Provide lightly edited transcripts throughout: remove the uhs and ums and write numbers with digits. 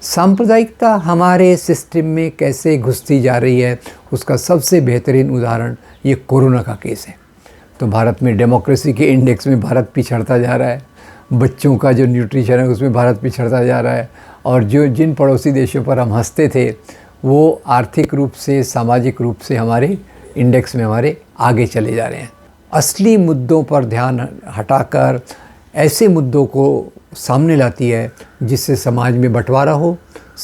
सांप्रदायिकता हमारे सिस्टम में कैसे घुसती जा रही है, उसका सबसे बेहतरीन उदाहरण ये कोरोना का केस है। तो भारत में डेमोक्रेसी के इंडेक्स में भारत पिछड़ता जा रहा है, बच्चों का जो न्यूट्रिशन है उसमें भारत पिछड़ता जा रहा है, और जिन पड़ोसी देशों पर हम हंसते थे वो आर्थिक रूप से, सामाजिक रूप से हमारे इंडेक्स में हमारे आगे चले जा रहे हैं। असली मुद्दों पर ध्यान हटाकर ऐसे मुद्दों को सामने लाती है जिससे समाज में बंटवारा हो।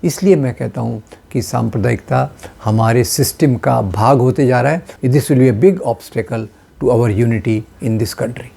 इसलिए मैं कहता हूँ कि सांप्रदायिकता हमारे सिस्टम का भाग होते जा रहा है। This will be a big obstacle to our unity in this country.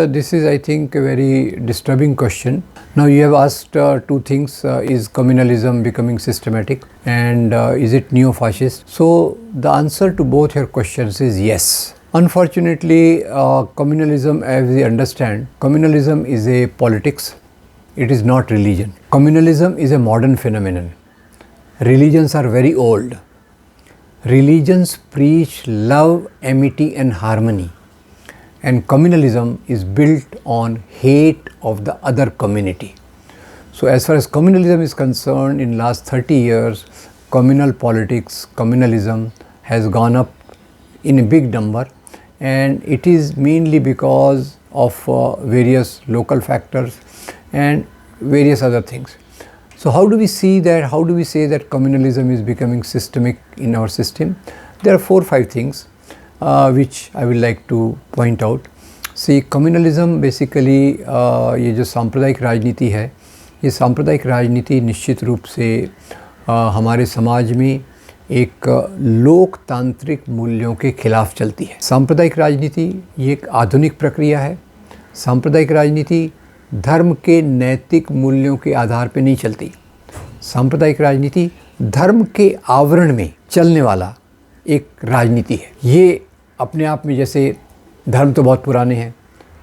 This is, I think, a very disturbing question. Now you have asked two things, is communalism becoming systematic, and is it neo-fascist? So the answer to both your questions is yes. Unfortunately, communalism, as we understand, communalism is a politics, it is not religion. Communalism is a modern phenomenon. Religions are very old. Religions preach love, amity and harmony. And communalism is built on hate of the other community. So as far as communalism is concerned, in last 30 years, communal politics, communalism has gone up in a big number, and it is mainly because of various local factors and various other things. So how do we see that, how do we say that communalism is becoming systemic in our system? There are 4 or 5 things which I would like to point out. See, communalism basically ये जो सांप्रदायिक राजनीति है, ये सांप्रदायिक राजनीति निश्चित रूप से हमारे समाज में एक लोकतांत्रिक मूल्यों के खिलाफ चलती है। सांप्रदायिक राजनीति ये एक आधुनिक प्रक्रिया है। सांप्रदायिक राजनीति धर्म के नैतिक मूल्यों के आधार पर नहीं चलती। सांप्रदायिक राजनीति धर्म के आवरण में चलने वाला एक राजनीति है। ये अपने आप में, जैसे धर्म तो बहुत पुराने हैं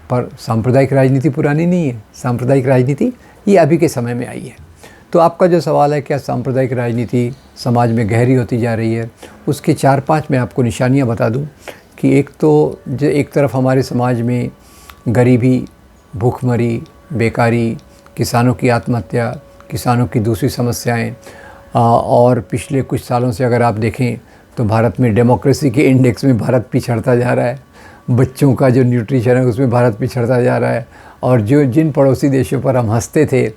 पर सांप्रदायिक राजनीति पुरानी नहीं है। सांप्रदायिक राजनीति ये अभी के समय में आई है। तो आपका जो सवाल है क्या सांप्रदायिक राजनीति समाज में गहरी होती जा रही है, उसके 4-5 मैं आपको निशानियां बता दूं कि एक तो जो एक तरफ हमारे समाज में गरीबी, भूखमरी, बेकारी, किसानों की आत्महत्या, किसानों की दूसरी समस्याएं, और पिछले कुछ सालों से अगर आप देखें तो भारत में डेमोक्रेसी के इंडेक्स में भारत पिछड़ता जा रहा है, बच्चों का जो न्यूट्रिशन है उसमें भारत पिछड़ता जा रहा है, और जिन पड़ोसी देशों पर हम हंसते थे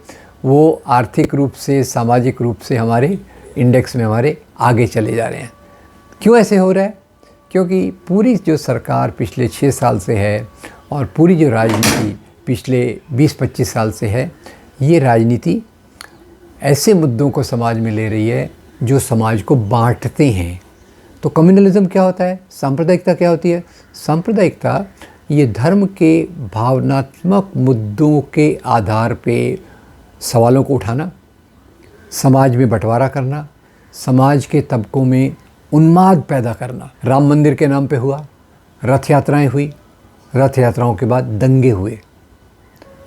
वो आर्थिक रूप से, सामाजिक रूप से हमारे इंडेक्स में हमारे आगे चले जा रहे हैं। क्यों ऐसे हो रहा है? क्योंकि पूरी जो सरकार पिछले 6 साल से है और पूरी जो राजनीति पिछले 20-25 साल से है, ये राजनीति ऐसे मुद्दों को समाज में ले रही है जो समाज को बांटते हैं। तो कम्युनलिज्म क्या होता है? सांप्रदायिकता क्या होती है? सांप्रदायिकता ये धर्म के भावनात्मक मुद्दों के आधार पे सवालों को उठाना, समाज में बंटवारा करना, समाज के तबकों में उन्माद पैदा करना। राम मंदिर के नाम पे हुआ, रथ यात्राएं हुई, रथ यात्राओं के बाद दंगे हुए,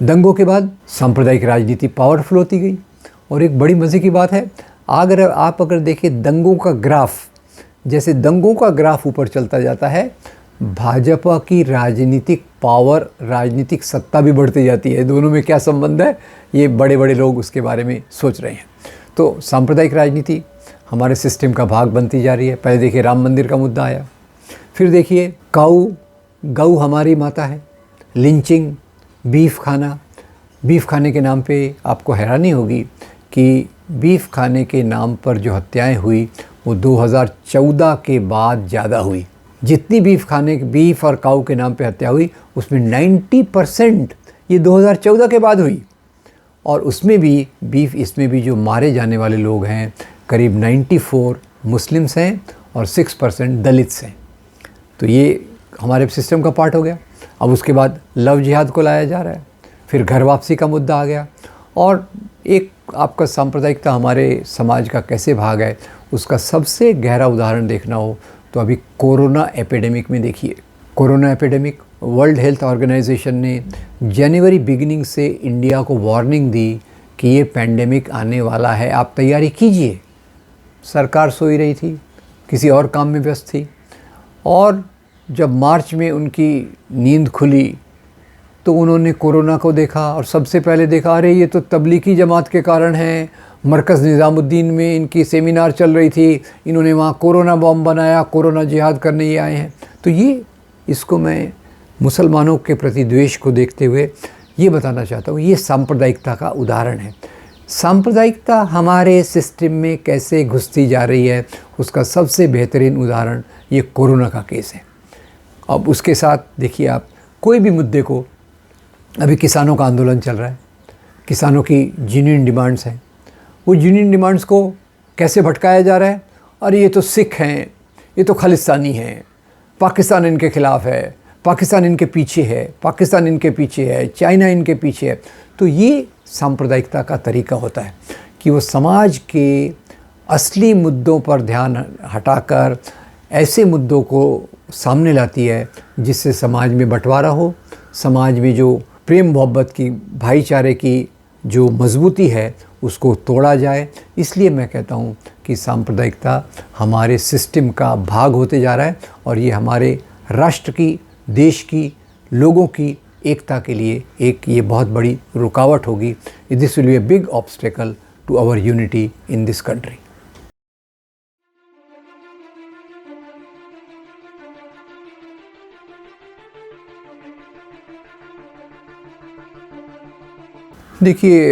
दंगों के बाद सांप्रदायिक राजनीति पावरफुल होती गई। और एक बड़ी मज़े की बात है, अगर देखें दंगों का ग्राफ, जैसे दंगों का ग्राफ ऊपर चलता जाता है, भाजपा की राजनीतिक पावर, राजनीतिक सत्ता भी बढ़ती जाती है। दोनों में क्या संबंध है, ये बड़े बड़े लोग उसके बारे में सोच रहे हैं। तो सांप्रदायिक राजनीति हमारे सिस्टम का भाग बनती जा रही है। पहले देखिए राम मंदिर का मुद्दा आया, फिर देखिए गऊ हमारी माता है, लिंचिंग, बीफ खाना। बीफ खाने के नाम पे आपको हैरानी होगी कि बीफ खाने के नाम पर जो हत्याएं हुई वो 2014 के बाद ज़्यादा हुई। जितनी बीफ और काऊ के नाम पे हत्या हुई उसमें 90% ये 2014 के बाद हुई। और उसमें भी इसमें भी जो मारे जाने वाले लोग हैं करीब 94 मुस्लिम्स हैं और 6% दलित्स हैं। तो ये हमारे सिस्टम का पार्ट हो गया। अब उसके बाद लव जिहाद को लाया जा रहा है, फिर घर वापसी का मुद्दा आ गया। और एक आपका सांप्रदायिकता हमारे समाज का कैसे भाग है, उसका सबसे गहरा उदाहरण देखना हो तो अभी कोरोना एपिडेमिक में देखिए। Corona epidemic, World Health Organization ने जनवरी बिगिनिंग से इंडिया को वार्निंग दी कि ये पैंडेमिक आने वाला है, आप तैयारी कीजिए। सरकार सोई रही थी, किसी और काम में व्यस्त थी। और जब मार्च में उनकी नींद खुली तो उन्होंने कोरोना को देखा और सबसे पहले देखा अरे ये तो तबलीगी जमात के कारण है, मरकज़ निज़ामुद्दीन में इनकी सेमिनार चल रही थी, इन्होंने वहाँ कोरोना बम बनाया, कोरोना जिहाद करने ये आए हैं। तो ये इसको मैं मुसलमानों के प्रति द्वेष को देखते हुए ये बताना चाहता हूँ, ये सांप्रदायिकता का उदाहरण है। सांप्रदायिकता हमारे सिस्टम में कैसे घुसती जा रही है उसका सबसे बेहतरीन उदाहरण ये कोरोना का केस है। अब उसके साथ देखिए आप कोई भी मुद्दे को, अभी किसानों का आंदोलन चल रहा है, किसानों की जेन्युइन डिमांड्स हैं, वो जेन्युइन डिमांड्स को कैसे भटकाया जा रहा है, अरे ये तो सिख हैं, ये तो खालिस्तानी हैं, पाकिस्तान इनके ख़िलाफ़ है, पाकिस्तान इनके पीछे है, पाकिस्तान इनके पीछे है, चाइना इनके पीछे है। तो ये सांप्रदायिकता का तरीका होता है कि वो समाज के असली मुद्दों पर ध्यान हटाकर ऐसे मुद्दों को सामने लाती है जिससे समाज में बंटवारा हो, समाज में जो प्रेम मोहब्बत की, भाईचारे की जो मजबूती है उसको तोड़ा जाए। इसलिए मैं कहता हूँ कि सांप्रदायिकता हमारे सिस्टम का भाग होते जा रहा है और ये हमारे राष्ट्र की, देश की, लोगों की एकता के लिए एक ये बहुत बड़ी रुकावट होगी। This will be a big obstacle to our unity in this country. देखिए,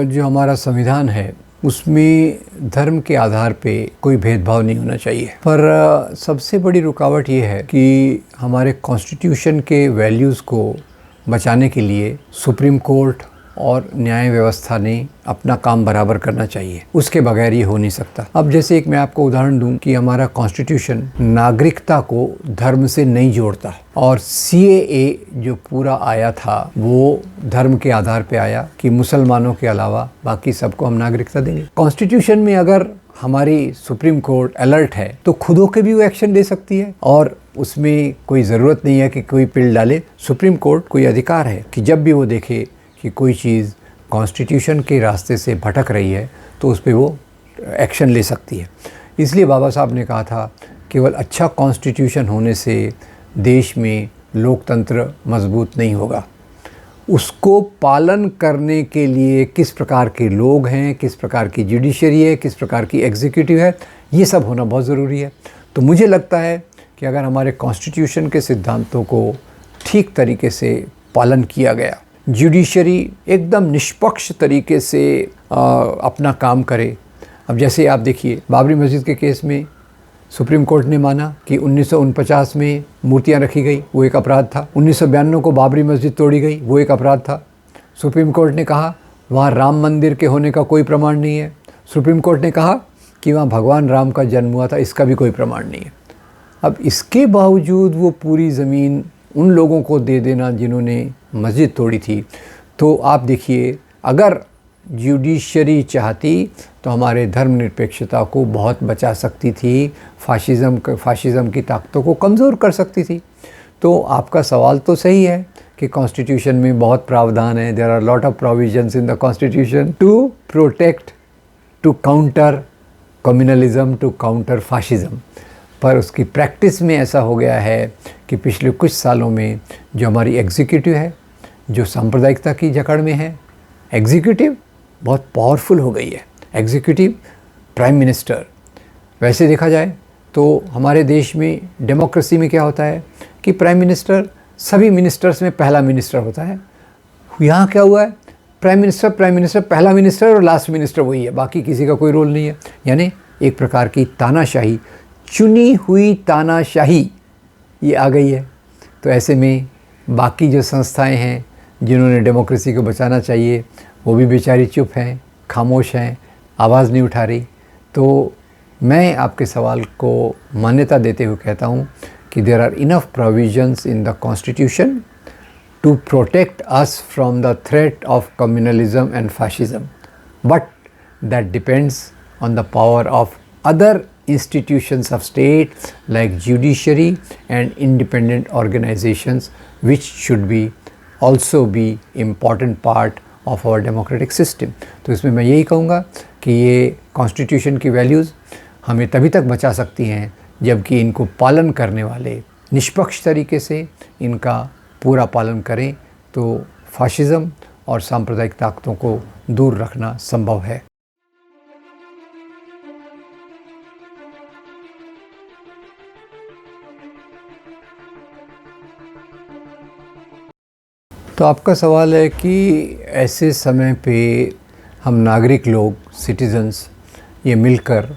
जो हमारा संविधान है उसमें धर्म के आधार पे कोई भेदभाव नहीं होना चाहिए, पर सबसे बड़ी रुकावट ये है कि हमारे कॉन्स्टिट्यूशन के वैल्यूज़ को बचाने के लिए सुप्रीम कोर्ट और न्याय व्यवस्था ने अपना काम बराबर करना चाहिए, उसके बगैर ये हो नहीं सकता। अब जैसे एक मैं आपको उदाहरण दूं कि हमारा कॉन्स्टिट्यूशन नागरिकता को धर्म से नहीं जोड़ता और CAA जो पूरा आया था वो धर्म के आधार पे आया कि मुसलमानों के अलावा बाकी सबको हम नागरिकता देंगे। कॉन्स्टिट्यूशन में अगर हमारी सुप्रीम कोर्ट अलर्ट है तो खुद होकर भी वो एक्शन ले सकती है और उसमें कोई ज़रूरत नहीं है कि कोई पिल डाले। सुप्रीम कोर्ट कोई अधिकार है कि जब भी वो देखे कि कोई चीज़ कॉन्स्टिट्यूशन के रास्ते से भटक रही है तो उस पर वो एक्शन ले सकती है। इसलिए बाबा साहब ने कहा था केवल अच्छा कॉन्स्टिट्यूशन होने से देश में लोकतंत्र मजबूत नहीं होगा, उसको पालन करने के लिए किस प्रकार के लोग हैं, किस प्रकार की जुडिशरी है, किस प्रकार की एग्जीक्यूटिव है, ये सब होना बहुत ज़रूरी है। तो मुझे लगता है कि अगर हमारे कॉन्स्टिट्यूशन के सिद्धांतों को ठीक तरीके से पालन किया गया, जुडिशरी एकदम निष्पक्ष तरीके से अपना काम करे। अब जैसे आप देखिए बाबरी मस्जिद के केस में सुप्रीम कोर्ट ने माना कि 1949 में मूर्तियां रखी गई, वो एक अपराध था। 1992 को बाबरी मस्जिद तोड़ी गई, वो एक अपराध था। सुप्रीम कोर्ट ने कहा वहाँ राम मंदिर के होने का कोई प्रमाण नहीं है। सुप्रीम कोर्ट ने कहा कि वहाँ भगवान राम का जन्म हुआ था, इसका भी कोई प्रमाण नहीं है। अब इसके बावजूद वो पूरी ज़मीन उन लोगों को दे देना जिन्होंने मस्जिद तोड़ी थी। तो आप देखिए अगर जुडिशरी चाहती तो हमारे धर्मनिरपेक्षता को बहुत बचा सकती थी, फाशिज़म की ताकतों को कमज़ोर कर सकती थी। तो आपका सवाल तो सही है कि कॉन्स्टिट्यूशन में बहुत प्रावधान है, there are lot of provisions in the constitution to protect, to counter communalism, to counter fascism. पर उसकी प्रैक्टिस में ऐसा हो गया है कि पिछले कुछ सालों में जो हमारी एग्जीक्यूटिव है, जो सांप्रदायिकता की जकड़ में है, एग्जीक्यूटिव बहुत पावरफुल हो गई है। एग्जीक्यूटिव प्राइम मिनिस्टर, वैसे देखा जाए तो हमारे देश में डेमोक्रेसी में क्या होता है कि प्राइम मिनिस्टर सभी मिनिस्टर्स में पहला मिनिस्टर होता है। यहाँ क्या हुआ है, प्राइम मिनिस्टर पहला मिनिस्टर और लास्ट मिनिस्टर वही है, बाकी किसी का कोई रोल नहीं है। यानी एक प्रकार की तानाशाही, चुनी हुई तानाशाही ये आ गई है। तो ऐसे में बाकी जो संस्थाएं हैं जिन्होंने डेमोक्रेसी को बचाना चाहिए वो भी बेचारी चुप हैं, खामोश हैं, आवाज़ नहीं उठा रही। तो मैं आपके सवाल को मान्यता देते हुए कहता हूँ कि there are enough provisions in the constitution to protect us from the threat of communalism and fascism, but that depends on the power of other institutions of state like judiciary and independent organizations, which should be also be important part of our democratic system. तो इसमें मैं यही कहूँगा कि ये constitution की values हमें तभी तक बचा सकती हैं जबकि इनको पालन करने वाले निष्पक्ष तरीके से इनका पूरा पालन करें तो फाशिज़म और सांप्रदायिक ताकतों को दूर रखना संभव है। तो आपका सवाल है कि ऐसे समय पे हम नागरिक लोग, सिटीजन्स, ये मिलकर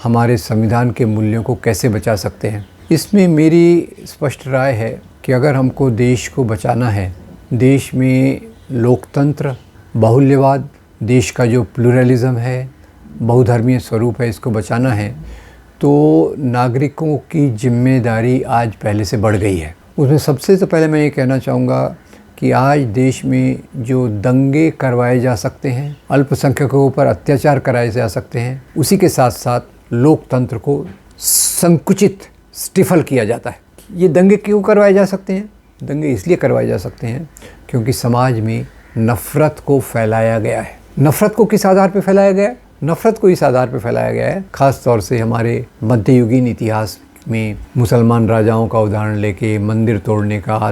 हमारे संविधान के मूल्यों को कैसे बचा सकते हैं। इसमें मेरी स्पष्ट राय है कि अगर हमको देश को बचाना है, देश में लोकतंत्र, बाहुल्यवाद, देश का जो प्लुरलिज़म है, बहुधर्मीय स्वरूप है, इसको बचाना है तो नागरिकों की जिम्मेदारी आज पहले से बढ़ गई है। उसमें सबसे तो पहले मैं ये कहना चाहूँगा कि आज देश में जो दंगे करवाए जा सकते हैं, अल्पसंख्यकों पर अत्याचार कराए जा सकते हैं, उसी के साथ साथ लोकतंत्र को संकुचित, स्टिफल किया जाता है। ये दंगे क्यों करवाए जा सकते हैं? दंगे इसलिए करवाए जा सकते हैं क्योंकि समाज में नफ़रत को फैलाया गया है। नफ़रत को किस आधार पर फैलाया गया है? नफ़रत को इस आधार पर फैलाया गया है, ख़ास तौर से हमारे मध्ययुगीन इतिहास में मुसलमान राजाओं का उदाहरण लेके मंदिर तोड़ने का,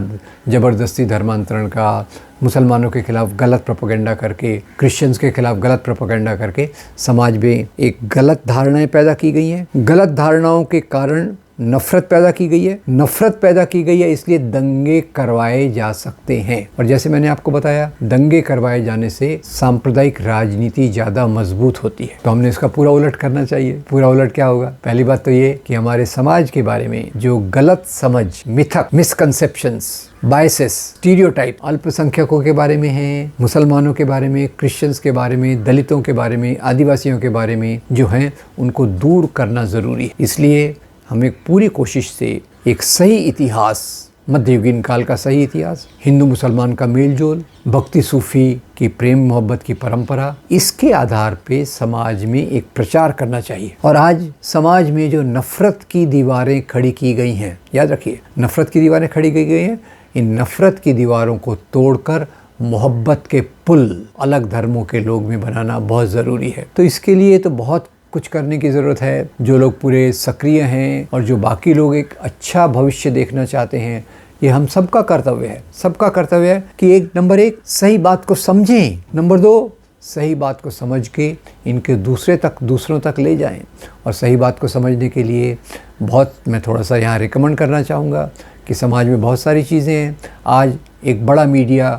ज़बरदस्ती धर्मांतरण का, मुसलमानों के खिलाफ गलत प्रोपेगेंडा करके, क्रिश्चियंस के खिलाफ गलत प्रोपेगेंडा करके समाज में एक गलत धारणाएं पैदा की गई हैं। गलत धारणाओं के कारण नफ़रत पैदा की गई है। नफ़रत पैदा की गई है, इसलिए दंगे करवाए जा सकते हैं। और जैसे मैंने आपको बताया, दंगे करवाए जाने से सांप्रदायिक राजनीति ज़्यादा मजबूत होती है। तो हमने इसका पूरा उलट करना चाहिए। पूरा उलट क्या होगा? पहली बात तो ये कि हमारे समाज के बारे में जो गलत समझ, मिथक, मिसकंसेप्शंस, बायसेस, स्टीरियोटाइप अल्पसंख्यकों के बारे में है, मुसलमानों के बारे में, क्रिश्चियंस के बारे में, दलितों के बारे में, आदिवासियों के बारे में जो हैं, उनको दूर करना ज़रूरी है। इसलिए हमें पूरी कोशिश से एक सही इतिहास, मध्ययुगीन काल का सही इतिहास, हिंदू मुसलमान का मेलजोल, भक्ति सूफी की प्रेम मोहब्बत की परंपरा, इसके आधार पे समाज में एक प्रचार करना चाहिए। और आज समाज में जो नफ़रत की दीवारें खड़ी की गई हैं, याद रखिए, नफ़रत की दीवारें खड़ी की गई हैं, इन नफ़रत की दीवारों को तोड़कर मोहब्बत के पुल अलग धर्मों के लोग में बनाना बहुत ज़रूरी है। तो इसके लिए तो बहुत कुछ करने की ज़रूरत है। जो लोग पूरे सक्रिय हैं और जो बाकी लोग एक अच्छा भविष्य देखना चाहते हैं, ये हम सबका कर्तव्य है। सबका कर्तव्य है कि नंबर एक सही बात को समझें, नंबर दो सही बात को समझ के इनके दूसरों तक ले जाएं। और सही बात को समझने के लिए मैं थोड़ा सा यहाँ रिकमेंड करना चाहूँगा कि समाज में बहुत सारी चीज़ें हैं। आज एक बड़ा मीडिया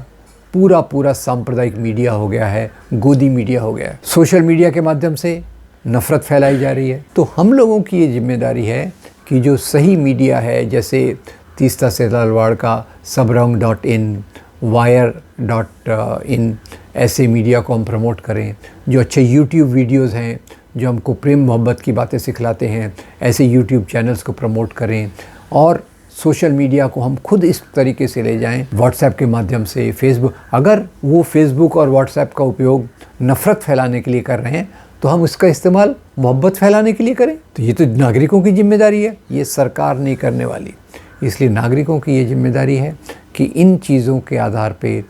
पूरा सांप्रदायिक मीडिया हो गया है, गोदी मीडिया हो गया है। सोशल मीडिया के माध्यम से नफ़रत फैलाई जा रही है। तो हम लोगों की ये जिम्मेदारी है कि जो सही मीडिया है, जैसे तीस्ता से तलवाड़ का sabrang.in, wire.in, ऐसे मीडिया को हम प्रमोट करें। जो अच्छे YouTube वीडियोज़ हैं जो हमको प्रेम मोहब्बत की बातें सिखलाते हैं, ऐसे YouTube चैनल्स को प्रमोट करें। और सोशल मीडिया को हम खुद इस तरीके से ले जाएं, व्हाट्सएप के माध्यम से, फेसबुक, अगर वो फेसबुक और व्हाट्सएप का उपयोग नफ़रत फैलाने के लिए कर रहे हैं तो हम उसका इस्तेमाल मोहब्बत फैलाने के लिए करें। तो ये तो नागरिकों की जिम्मेदारी है, ये सरकार नहीं करने वाली। इसलिए नागरिकों की ये जिम्मेदारी है कि इन चीज़ों के आधार पे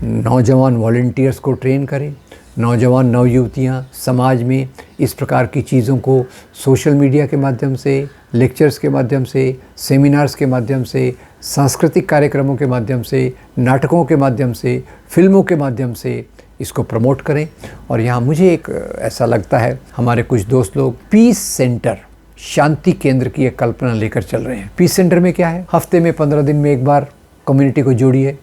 नौजवान वॉलंटियर्स को ट्रेन करें। नौजवान नवयुवतियाँ समाज में इस प्रकार की चीज़ों को सोशल मीडिया के माध्यम से, लेक्चर्स के माध्यम से, सेमिनार्स के माध्यम से, सांस्कृतिक कार्यक्रमों के माध्यम से, नाटकों के माध्यम से, फिल्मों के माध्यम से इसको प्रमोट करें। और यहाँ मुझे एक ऐसा लगता है, हमारे कुछ दोस्त लोग पीस सेंटर, शांति केंद्र की एक कल्पना लेकर चल रहे हैं। पीस सेंटर में क्या है? हफ्ते में 15 दिन में एक बार कम्युनिटी को जोड़िए,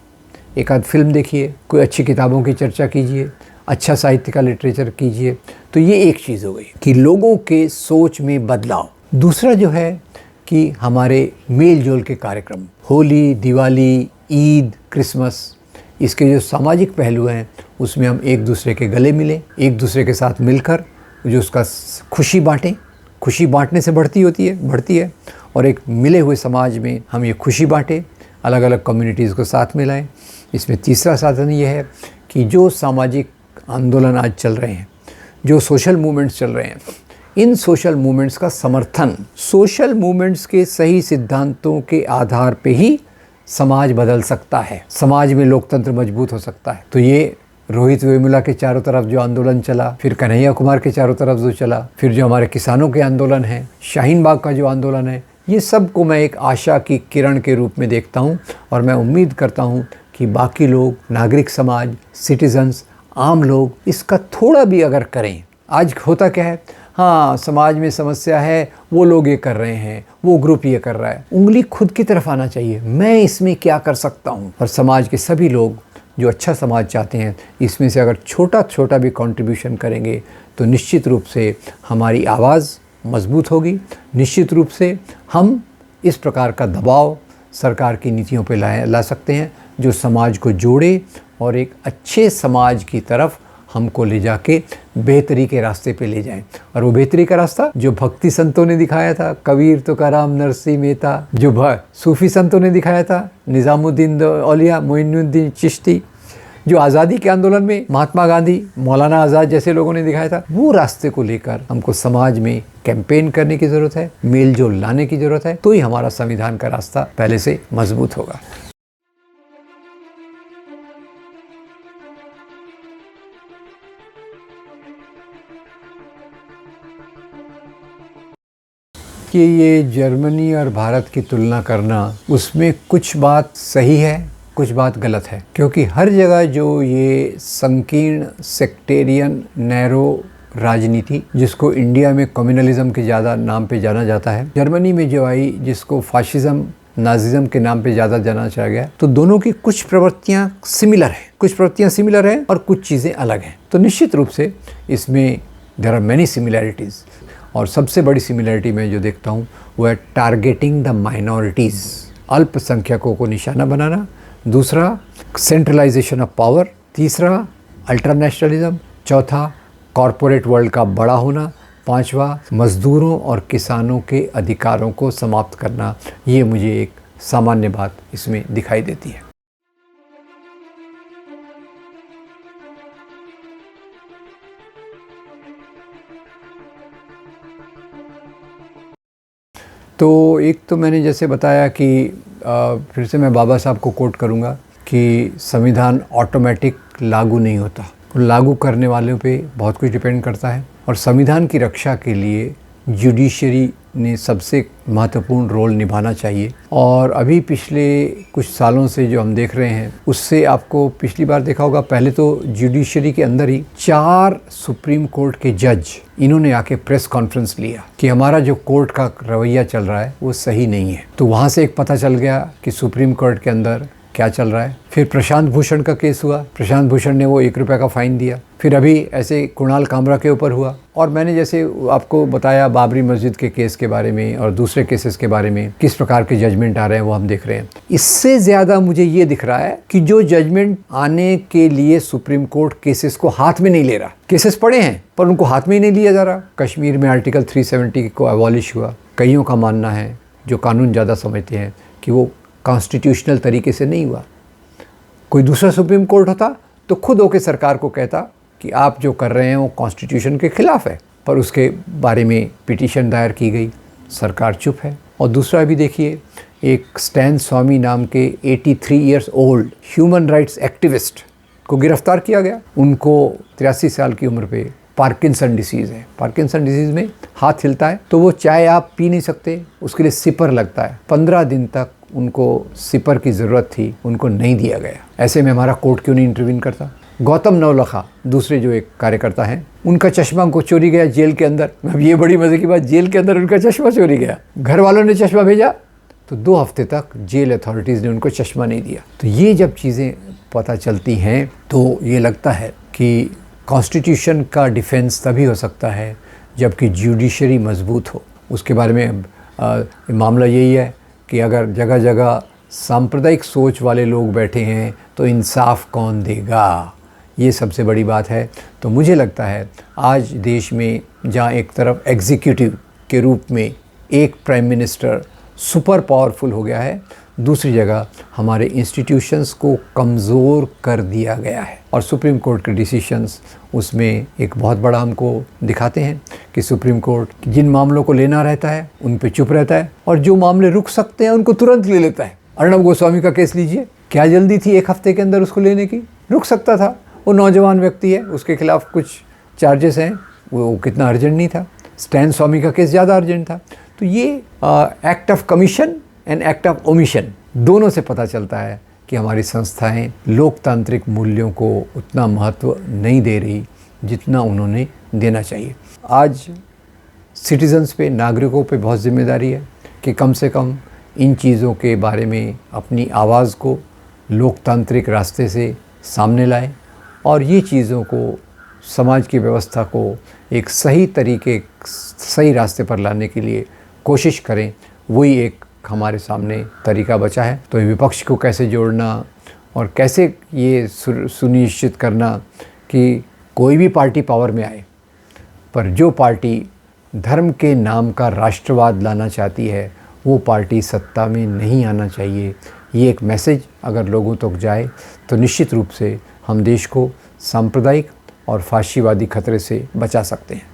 एक आध फिल्म देखिए, कोई अच्छी किताबों की चर्चा कीजिए, अच्छा साहित्य का लिटरेचर कीजिए। तो ये एक चीज़ हो गई कि लोगों के सोच में बदलाव। दूसरा जो है कि हमारे मेल जोल के कार्यक्रम, होली, दिवाली, ईद, क्रिसमस, इसके जो सामाजिक पहलू हैं उसमें हम एक दूसरे के गले मिलें, एक दूसरे के साथ मिलकर जो उसका खुशी बांटें। खुशी बांटने से बढ़ती है। और एक मिले हुए समाज में हम ये खुशी बांटें, अलग अलग कम्युनिटीज़ को साथ मिलाएं। इसमें तीसरा साधन ये है कि जो सामाजिक आंदोलन आज चल रहे हैं, जो सोशल मूवमेंट्स चल रहे हैं, इन सोशल मूवमेंट्स का समर्थन, सोशल मूवमेंट्स के सही सिद्धांतों के आधार पे ही समाज बदल सकता है, समाज में लोकतंत्र मजबूत हो सकता है। तो ये रोहित वेमुला के चारों तरफ जो आंदोलन चला, फिर कन्हैया कुमार के चारों तरफ जो चला, फिर जो हमारे किसानों के आंदोलन है, शाहीन बाग का जो आंदोलन है, ये सब को मैं एक आशा की किरण के रूप में देखता हूँ। और मैं उम्मीद करता हूँ कि बाकी लोग, नागरिक समाज, सिटीजन्स, आम लोग इसका थोड़ा भी अगर करें। आज होता क्या है, हाँ समाज में समस्या है, वो लोग ये कर रहे हैं, वो ग्रुप ये कर रहा है, उंगली खुद की तरफ आना चाहिए, मैं इसमें क्या कर सकता हूँ। और समाज के सभी लोग जो अच्छा समाज चाहते हैं, इसमें से अगर छोटा छोटा भी कंट्रीब्यूशन करेंगे तो निश्चित रूप से हमारी आवाज़ मजबूत होगी। निश्चित रूप से हम इस प्रकार का दबाव सरकार की नीतियों पे ला सकते हैं जो समाज को जोड़े और एक अच्छे समाज की तरफ हमको ले जाके बेहतरी के रास्ते पे ले जाएं। और वो बेहतरी का रास्ता जो भक्ति संतों ने दिखाया था, कबीर, तुकाराम, नरसिंह मेहता, जो सूफी संतों ने दिखाया था, निज़ामुद्दीन औलिया, मोइनुद्दीन चिश्ती, जो आज़ादी के आंदोलन में महात्मा गांधी, मौलाना आज़ाद जैसे लोगों ने दिखाया था, वो रास्ते को लेकर हमको समाज में कैंपेन करने की ज़रूरत है, मेल जोल लाने की ज़रूरत है, तो ही हमारा संविधान का रास्ता पहले से मजबूत होगा। कि ये जर्मनी और भारत की तुलना करना, उसमें कुछ बात सही है, कुछ बात गलत है, क्योंकि हर जगह जो ये संकीर्ण सेक्टेरियन नैरो राजनीति, जिसको इंडिया में कम्युनलिज्म के ज़्यादा नाम पे जाना जाता है, जर्मनी में जो आई जिसको फाशिज्म, नाजिज्म के नाम पे ज़्यादा जाना चाहा गया, तो दोनों की कुछ प्रवृत्तियाँ सिमिलर हैं, और कुछ चीज़ें अलग हैं। तो निश्चित रूप से इसमें देयर आर मैनी सिमिलैरिटीज़, और सबसे बड़ी सिमिलरिटी मैं जो देखता हूँ वो है टारगेटिंग द माइनॉरिटीज़, अल्पसंख्यकों को निशाना बनाना, दूसरा सेंट्रलाइजेशन ऑफ पावर, तीसरा अल्ट्रानेशनलिज्म, चौथा कॉरपोरेट वर्ल्ड का बड़ा होना, पांचवा मज़दूरों और किसानों के अधिकारों को समाप्त करना। ये मुझे एक सामान्य बात इसमें दिखाई देती है। तो एक तो मैंने जैसे बताया कि फिर से मैं बाबा साहब को कोट करूँगा कि संविधान ऑटोमेटिक लागू नहीं होता, लागू करने वालों पे बहुत कुछ डिपेंड करता है। और संविधान की रक्षा के लिए जुडिशरी ने सबसे महत्वपूर्ण रोल निभाना चाहिए। और अभी पिछले कुछ सालों से जो हम देख रहे हैं, उससे आपको पिछली बार देखा होगा, पहले तो जुडिशरी के अंदर ही 4 सुप्रीम कोर्ट के जज इन्होंने आके प्रेस कॉन्फ्रेंस लिया कि हमारा जो कोर्ट का रवैया चल रहा है वो सही नहीं है। तो वहाँ से एक पता चल गया कि सुप्रीम कोर्ट के अंदर क्या चल रहा है। फिर प्रशांत भूषण का केस हुआ, प्रशांत भूषण ने वो 1 रुपये का फ़ाइन दिया। फिर अभी ऐसे कुणाल कामरा के ऊपर हुआ। और मैंने जैसे आपको बताया बाबरी मस्जिद के केस के बारे में और दूसरे केसेस के बारे में किस प्रकार के जजमेंट आ रहे हैं वो हम देख रहे हैं। इससे ज़्यादा मुझे ये दिख रहा है कि जो जजमेंट आने के लिए सुप्रीम कोर्ट केसेस को हाथ में नहीं ले रहा, केसेस पड़े हैं पर उनको हाथ में ही नहीं लिया जा रहा। कश्मीर में आर्टिकल 370 को अबॉलिश हुआ। कईयों का मानना है, जो कानून ज़्यादा समझते हैं, कि वो कॉन्स्टिट्यूशनल तरीके से नहीं हुआ। कोई दूसरा सुप्रीम कोर्ट होता तो खुद होकर सरकार को कहता कि आप जो कर रहे हैं वो कॉन्स्टिट्यूशन के खिलाफ है, पर उसके बारे में पिटीशन दायर की गई, सरकार चुप है। और दूसरा भी देखिए, एक स्टैन स्वामी नाम के 83 years old human rights activist को गिरफ्तार किया गया। उनको 83 साल की उम्र पे पार्किंसन डिसीज़ है। पार्किंसन डिसीज़ में हाथ हिलता है तो वो चाय आप पी नहीं सकते, उसके लिए सिपर लगता है। 15 दिन तक उनको सिपर की ज़रूरत थी, उनको नहीं दिया गया। ऐसे में हमारा कोर्ट क्यों नहीं इंटरवीन करता। गौतम नवलखा दूसरे जो एक कार्यकर्ता हैं, उनका चश्मा को चोरी गया जेल के अंदर। अब ये बड़ी मज़े की बात, जेल के अंदर उनका चश्मा चोरी गया। घर वालों ने चश्मा भेजा तो 2 हफ्ते तक जेल अथॉरिटीज़ ने उनको चश्मा नहीं दिया। तो ये जब चीज़ें पता चलती हैं तो ये लगता है कि कॉन्स्टिट्यूशन का डिफेंस तभी हो सकता है जबकि जुडिशरी मजबूत हो। उसके बारे में मामला यही है कि अगर जगह जगह सांप्रदायिक सोच वाले लोग बैठे हैं तो इंसाफ कौन देगा, ये सबसे बड़ी बात है। तो मुझे लगता है आज देश में जहाँ एक तरफ एग्जीक्यूटिव के रूप में एक प्राइम मिनिस्टर सुपर पावरफुल हो गया है, दूसरी जगह हमारे इंस्टीट्यूशंस को कमज़ोर कर दिया गया है। और सुप्रीम कोर्ट के डिसीशंस उसमें एक बहुत बड़ा हमको दिखाते हैं कि सुप्रीम कोर्ट जिन मामलों को लेना रहता है उन पे चुप रहता है, और जो मामले रुक सकते हैं उनको तुरंत ले लेता है। अर्णब गोस्वामी का केस लीजिए, क्या जल्दी थी 1 हफ्ते के अंदर उसको लेने की, रुक सकता था। वो नौजवान व्यक्ति है, उसके खिलाफ कुछ चार्जेस हैं, वो कितना अर्जेंट नहीं था। स्टैन स्वामी का केस ज़्यादा अर्जेंट था। तो ये act of commission and act of omission दोनों से पता चलता है कि हमारी संस्थाएं लोकतांत्रिक मूल्यों को उतना महत्व नहीं दे रही जितना उन्होंने देना चाहिए। आज सिटीजन्स पे, नागरिकों पे बहुत जिम्मेदारी है कि कम से कम इन चीज़ों के बारे में अपनी आवाज़ को लोकतांत्रिक रास्ते से सामने लाएं और ये चीज़ों को, समाज की व्यवस्था को एक सही रास्ते पर लाने के लिए कोशिश करें। वही एक हमारे सामने तरीका बचा है। तो विपक्ष को कैसे जोड़ना और कैसे ये सुनिश्चित करना कि कोई भी पार्टी पावर में आए, पर जो पार्टी धर्म के नाम का राष्ट्रवाद लाना चाहती है वो पार्टी सत्ता में नहीं आना चाहिए। ये एक मैसेज अगर लोगों तक जाए तो निश्चित रूप से हम देश को सांप्रदायिक और फाशीवादी खतरे से बचा सकते हैं।